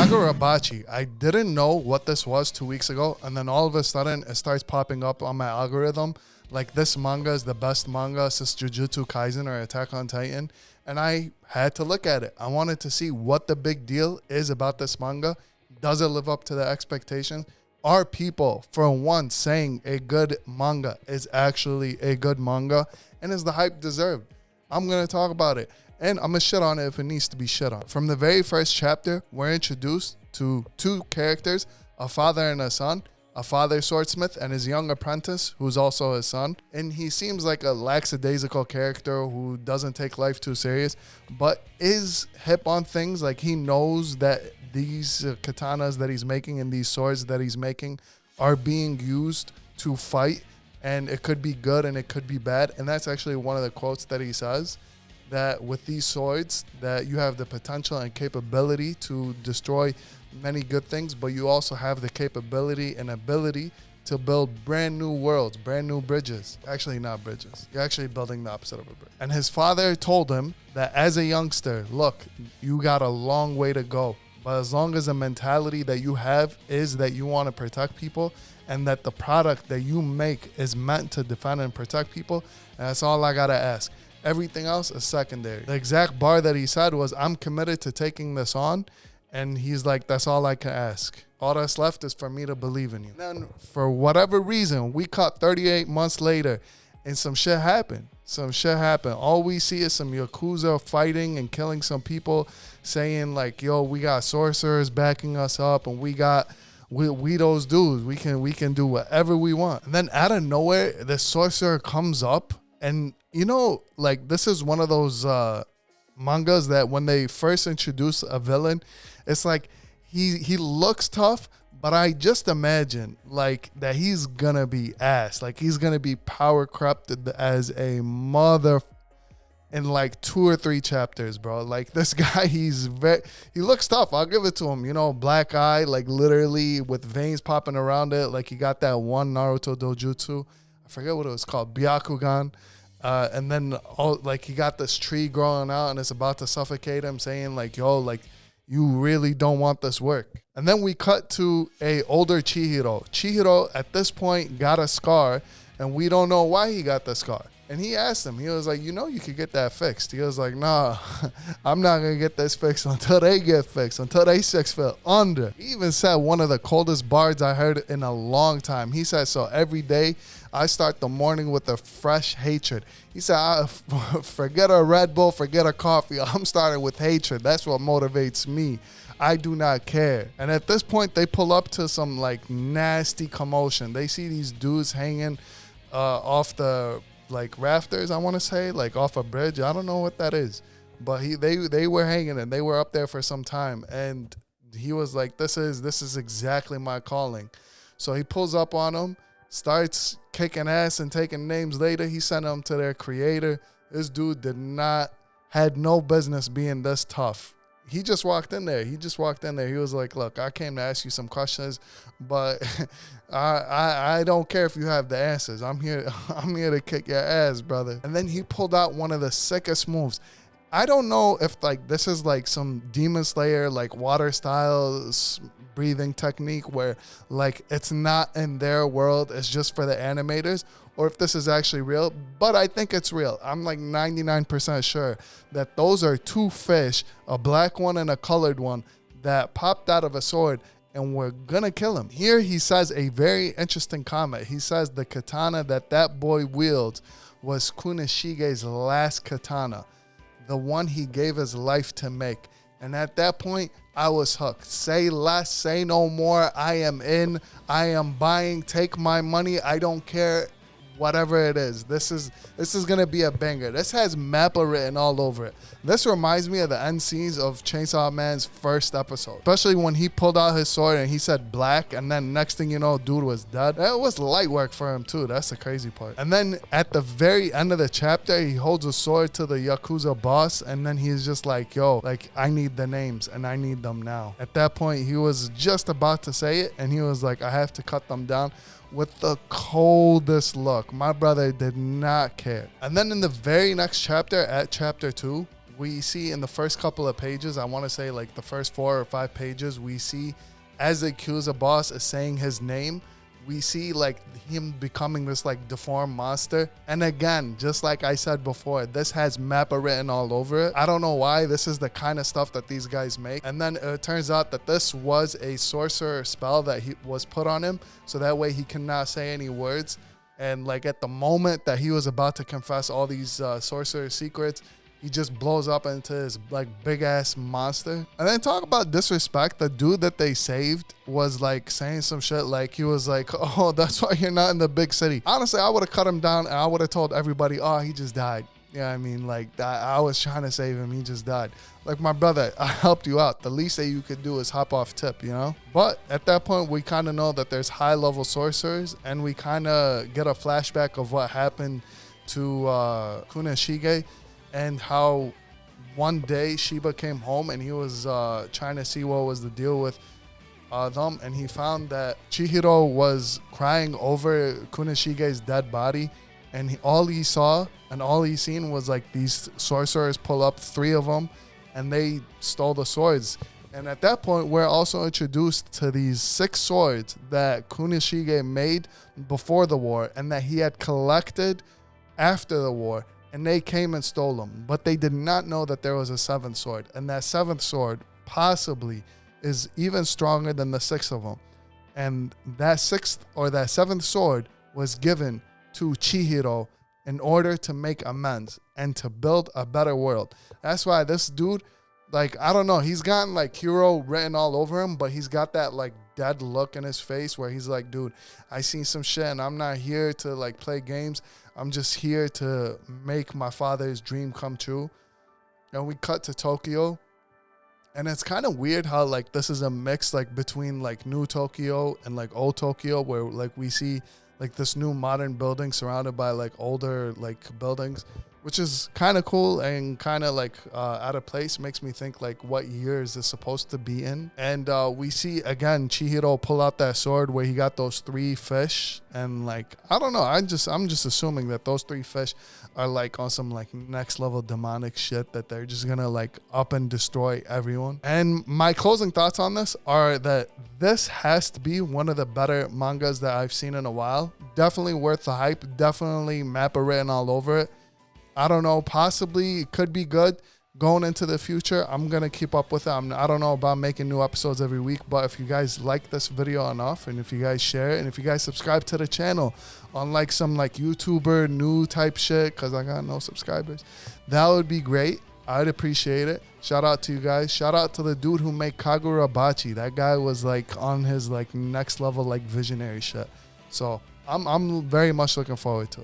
Kagurabachi, I didn't know what this was 2 weeks ago, and then all of a sudden it starts popping up on my algorithm like this manga is the best manga since Jujutsu Kaisen or Attack on Titan, and I had to look at it. I wanted to see what the big deal is about this manga. Does it live up to the expectations? Are people, for once, saying a good manga is actually a good manga, and is the hype deserved? I'm going to talk about it. And I'm going to shit on it if it needs to be shit on. From the very first chapter, we're introduced to two characters, a father and a son, a father swordsmith and his young apprentice, who's also his son. And he seems like a lackadaisical character who doesn't take life too serious, but is hip on things. Like he knows that these katanas that he's making and these swords that he's making are being used to fight. And it could be good and it could be bad. And that's actually one of the quotes that he says, that with these swords that you have the potential and capability to destroy many good things, but you also have the capability and ability to build brand new worlds, brand new bridges. Actually, not bridges. You're actually building the opposite of a bridge. And his father told him that as a youngster, look, you got a long way to go. But as long as the mentality that you have is that you want to protect people and that the product that you make is meant to defend and protect people, and that's all I got to ask. Everything else is secondary. The exact bar that he said was, I'm committed to taking this on. And he's like, that's all I can ask. All that's left is for me to believe in you. Then for whatever reason, we cut 38 months later and some shit happened. All we see is some Yakuza fighting and killing some people, saying like, yo, we got sorcerers backing us up and we those dudes. We can do whatever we want. And then out of nowhere, the sorcerer comes up. And, you know, like this is one of those mangas that when they first introduce a villain, it's like he looks tough, but I just imagine like that he's going to be ass. Like he's going to be power corrupted as a mother in like 2 or 3 chapters, bro. Like this guy, he looks tough. I'll give it to him. You know, black eye, like literally with veins popping around it. Like he got that one Naruto dojutsu. I forget what it was called, Byakugan. And then like he got this tree growing out and it's about to suffocate him, saying like, yo, like you really don't want this work. And then we cut to a older Chihiro. Chihiro at this point got a scar and we don't know why he got the scar. And he asked him, he was like, you know, you could get that fixed. He was like, nah, I'm not going to get this fixed until they get fixed, until they 6 foot under. He even said one of the coldest bards I heard in a long time. He said, so every day I start the morning with a fresh hatred. He said, forget a Red Bull, forget a coffee. I'm starting with hatred. That's what motivates me. I do not care. And at this point, they pull up to some like nasty commotion. They see these dudes hanging off the like rafters, I want to say, like off a bridge. I don't know what that is, but they were hanging and they were up there for some time. And he was like, this is exactly my calling. So he pulls up on them, starts kicking ass and taking names. Later, he sent them to their creator. This dude had no business being this tough. He just walked in there. He was like, look, I came to ask you some questions, but I don't care if you have the answers. I'm here to kick your ass, brother. And then he pulled out one of the sickest moves. I don't know if like this is like some Demon Slayer like water style breathing technique where like it's not in their world, it's just for the animators, or if this is actually real, but I think it's real. I'm like 99% sure that those are 2 fish, a black one and a colored one, that popped out of a sword and we're gonna kill him. Here he says a very interesting comment. He says the katana that boy wields was Kunishige's last katana, the one he gave his life to make. And at that point, I was hooked. Say less, say no more. I am in. I am buying. Take my money. I don't care. Whatever it is, this is gonna be a banger. This has Mappa written all over it. This reminds me of the end scenes of Chainsaw Man's first episode, especially when he pulled out his sword and he said black, and then next thing you know, dude was dead. That was light work for him too. That's the crazy part. And then at the very end of the chapter, he holds a sword to the Yakuza boss, and then he's just like, yo, like I need the names and I need them now. At that point, he was just about to say it, and he was like, I have to cut them down. With the coldest look. My brother did not care. And then in the very next chapter, at chapter 2, we see in the first couple of pages, I want to say like the first 4 or 5 pages, we see as the Yakuza boss is saying his name, we see like him becoming this like deformed monster. And again, just like I said before, this has Mappa written all over it. I don't know why. This is the kind of stuff that these guys make. And then it turns out that this was a sorcerer spell that he was put on him, so that way he cannot say any words. And like at the moment that he was about to confess all these sorcerer secrets, he just blows up into his like big ass monster. And then talk about disrespect. The dude that they saved was like saying some shit like he was like, oh, that's why you're not in the big city. Honestly, I would have cut him down and I would have told everybody, oh, he just died. Yeah, I mean, like I was trying to save him. He just died. Like, my brother, I helped you out. The least that you could do is hop off tip, you know? But at that point, we kind of know that there's high level sorcerers, and we kind of get a flashback of what happened to Kunishige. And how one day Shiba came home and he was trying to see what was the deal with them. And he found that Chihiro was crying over Kunishige's dead body. And all he saw and all he seen was like these sorcerers pull up 3 of them and they stole the swords. And at that point, we're also introduced to these 6 swords that Kunishige made before the war and that he had collected after the war. And they came and stole them. But they did not know that there was a 7th sword. And that 7th sword possibly is even stronger than the 6th of them. And that 6th or that 7th sword was given to Chihiro in order to make amends and to build a better world. That's why this dude, like, I don't know, he's gotten like hero written all over him, but he's got that like dead look in his face where he's like, dude, I seen some shit and I'm not here to like play games. I'm just here to make my father's dream come true. And we cut to Tokyo. And it's kind of weird how like this is a mix like between like new Tokyo and like old Tokyo, where like we see like this new modern building surrounded by like older like buildings, which is kind of cool and kind of like out of place. Makes me think like what year is this supposed to be in? And we see again Chihiro pull out that sword where he got those 3 fish, and like I don't know, I'm just assuming that those 3 fish are like on some like next level demonic shit that they're just gonna like up and destroy everyone. And my closing thoughts on this are that this has to be one of the better mangas that I've seen in a while. Definitely worth the hype. Definitely Mappa written all over it. I don't know, possibly it could be good going into the future. I'm going to keep up with it. I don't know about making new episodes every week, but if you guys like this video enough, and if you guys share it, and if you guys subscribe to the channel on like some like YouTuber new type shit, because I got no subscribers, that would be great. I'd appreciate it. Shout out to you guys. Shout out to the dude who made Kagurabachi. That guy was like on his like next level like visionary shit. So I'm very much looking forward to it.